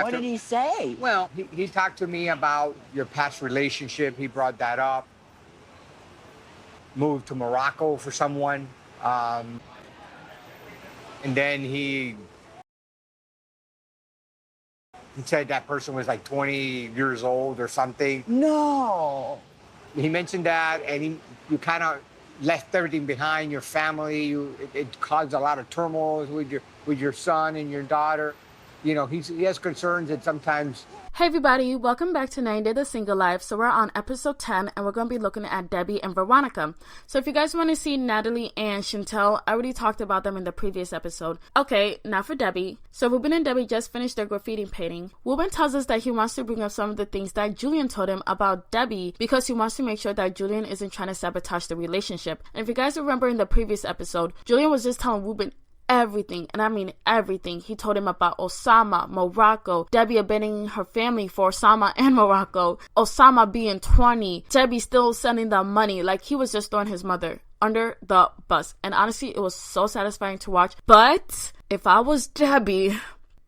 What did he say? Well, he talked to me about your past relationship. He brought that up. Moved to Morocco for someone. And then he said that person was like 20 years old or something. No. He mentioned that, and you kind of left everything behind, your family. It caused a lot of turmoil with your son and your daughter. You know, he has concerns that sometimes. Hey everybody, welcome back to 9 Day The Single Life. So we're on episode 10 and we're going to be looking at Debbie and Veronica. So if you guys want to see Natalie and Chantel, I already talked about them in the previous episode. Okay, now for Debbie. So Ruben and Debbie just finished their graffiti painting. Ruben tells us that he wants to bring up some of the things that Julian told him about Debbie because he wants to make sure that Julian isn't trying to sabotage the relationship. And if you guys remember in the previous episode, Julian was just telling Ruben everything, and I mean everything. He told him about Osama, Morocco, Debbie abandoning her family for Osama and Morocco, Osama being 20, Debbie still sending them money. Like, he was just throwing his mother under the bus. And honestly, it was so satisfying to watch. But if I was Debbie,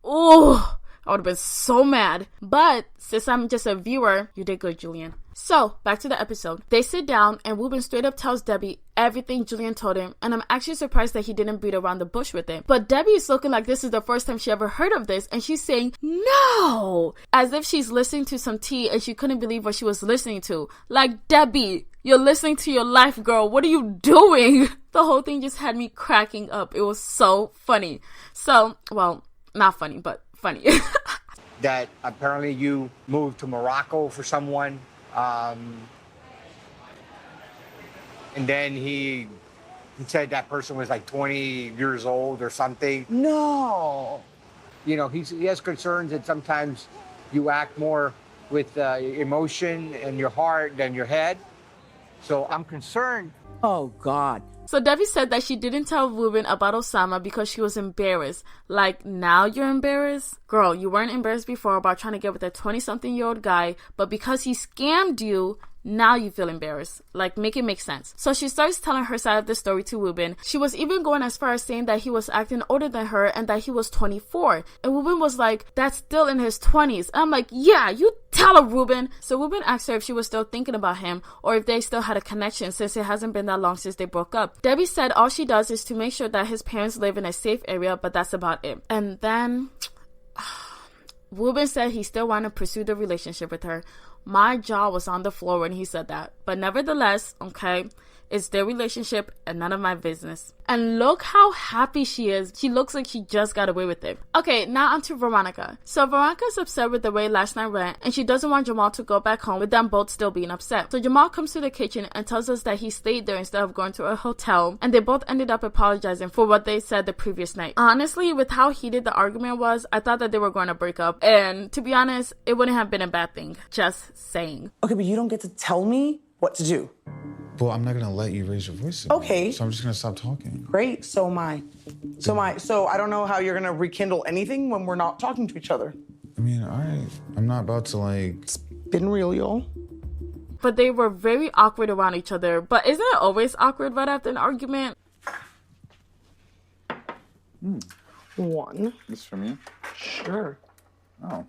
oh, I would have been so mad. But since I'm just a viewer, you did good, Julian. So, back to the episode. They sit down and Ruben straight up tells Debbie everything Julian told him, and I'm actually surprised that he didn't beat around the bush with it. But Debbie is looking like this is the first time she ever heard of this, and she's saying, no! As if she's listening to some tea and she couldn't believe what she was listening to. Like, Debbie, you're listening to your life, girl. What are you doing? The whole thing just had me cracking up. It was so funny. So, well, not funny, but funny. That apparently you moved to Morocco for someone. And then he said that person was like 20 years old or something. No. You know, he has concerns that sometimes you act more with emotion and your heart than your head. So I'm concerned. Oh, God. So Debbie said that she didn't tell Ruben about Osama because she was embarrassed. Like, now you're embarrassed? Girl, you weren't embarrassed before about trying to get with a 20-something-year-old guy, but because he scammed you, now you feel embarrassed. Like, make it make sense. So she starts telling her side of the story to Ruben. She was even going as far as saying that he was acting older than her and that he was 24. And Ruben was like, that's still in his 20s. And I'm like, yeah, you tell her, Ruben. So Ruben asked her if she was still thinking about him or if they still had a connection since it hasn't been that long since they broke up. Debbie said all she does is to make sure that his parents live in a safe area, but that's about it. And then Ruben said he still wanted to pursue the relationship with her. My jaw was on the floor when he said that. But nevertheless, okay, it's their relationship and none of my business. And look how happy she is. She looks like she just got away with it. Okay, now on to Veronica. So Veronica's upset with the way last night went, and she doesn't want Jamal to go back home with them both still being upset. So Jamal comes to the kitchen and tells us that he stayed there instead of going to a hotel, and they both ended up apologizing for what they said the previous night. Honestly, with how heated the argument was, I thought that they were going to break up. And to be honest, it wouldn't have been a bad thing. Just saying. Okay, but you don't get to tell me what to do. Well, I'm not gonna let you raise your voice. Okay. So I'm just gonna stop talking. Great, so am I. So I don't know how you're gonna rekindle anything when we're not talking to each other. I mean, all right. I'm not about to It's been real, y'all. But they were very awkward around each other. But isn't it always awkward right after an argument? One. This for me? Sure. Oh.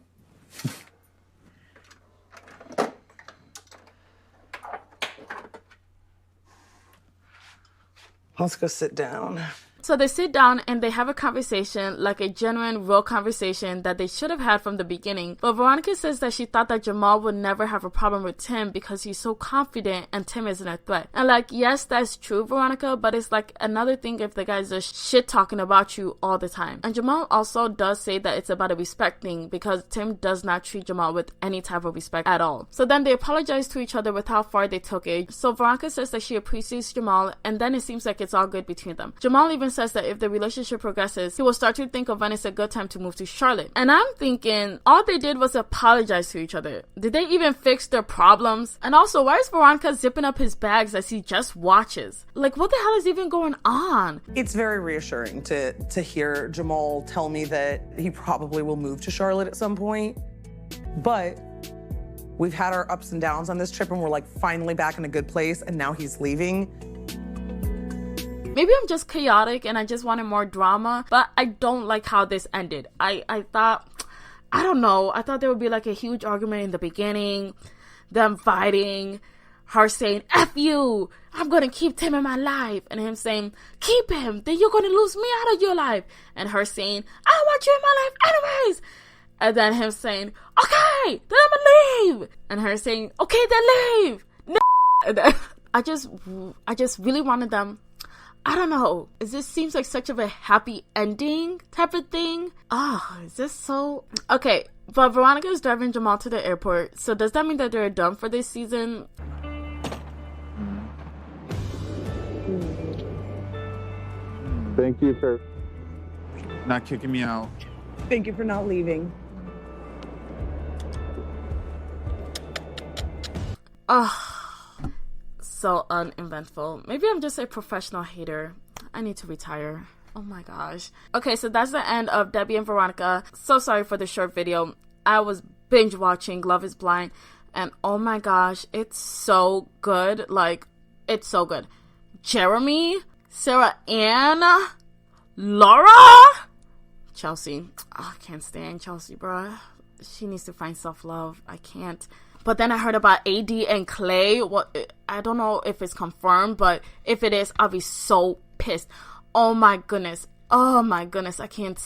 Let's go sit down. So they sit down and they have a conversation, like a genuine, real conversation that they should have had from the beginning. But Veronica says that she thought that Jamal would never have a problem with Tim because he's so confident and Tim isn't a threat. And like, yes, that's true, Veronica, but it's like another thing if the guy's just shit talking about you all the time. And Jamal also does say that it's about a respect thing because Tim does not treat Jamal with any type of respect at all. So then they apologize to each other with how far they took it. So Veronica says that she appreciates Jamal, and then it seems like it's all good between them. Jamal even says that if the relationship progresses, he will start to think of when it's a good time to move to Charlotte. And I'm thinking, all they did was apologize to each other. Did they even fix their problems? And also, why is Veronica zipping up his bags as he just watches? Like, what the hell is even going on? It's very reassuring to hear Jamal tell me that he probably will move to Charlotte at some point. But we've had our ups and downs on this trip and we're like finally back in a good place and now he's leaving. Maybe I'm just chaotic and I just wanted more drama, but I don't like how this ended. I thought I don't know. I thought there would be like a huge argument in the beginning, them fighting, her saying, F you, I'm going to keep Tim in my life. And him saying, keep him, then you're going to lose me out of your life. And her saying, I don't want you in my life anyways. And then him saying, okay, then I'm going to leave. And her saying, okay, then leave. No. And then I just really wanted them. I don't know. It just seems like such of a happy ending type of thing. Oh, is this so... Okay, but Veronica is driving Jamal to the airport. So does that mean that they're done for this season? Thank you for not kicking me out. Thank you for not leaving. So uneventful. Maybe I'm just a professional hater. I need to retire. Oh my gosh. Okay, so that's the end of Debbie and Veronica. So sorry for the short video. I was binge watching Love is Blind, and oh my gosh, it's so good. Like, it's so good. Jeremy, Sarah Ann, Laura, Chelsea. Oh, I can't stand Chelsea, bruh. She needs to find self-love. I can't. But then I heard about AD and Clay. What? I don't know if it's confirmed, but if it is, I'll be so pissed. Oh my goodness. Oh my goodness. I can't.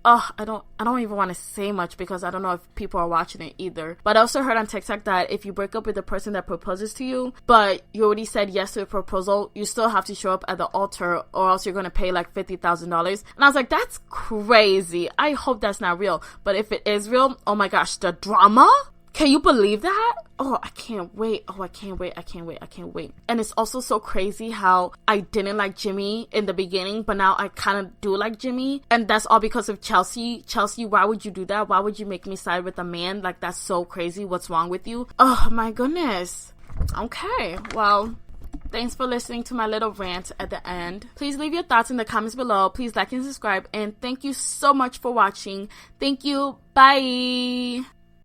I don't even want to say much because I don't know if people are watching it either. But I also heard on TikTok that if you break up with the person that proposes to you, but you already said yes to a proposal, you still have to show up at the altar or else you're going to pay like $50,000. And I was like, that's crazy. I hope that's not real. But if it is real, oh my gosh, the drama? Can you believe that? Oh, I can't wait. Oh, I can't wait. I can't wait. I can't wait. And it's also so crazy how I didn't like Jimmy in the beginning, but now I kind of do like Jimmy. And that's all because of Chelsea. Chelsea, why would you do that? Why would you make me side with a man? Like, that's so crazy. What's wrong with you? Oh, my goodness. Okay, well, thanks for listening to my little rant at the end. Please leave your thoughts in the comments below. Please like and subscribe. And thank you so much for watching. Thank you. Bye.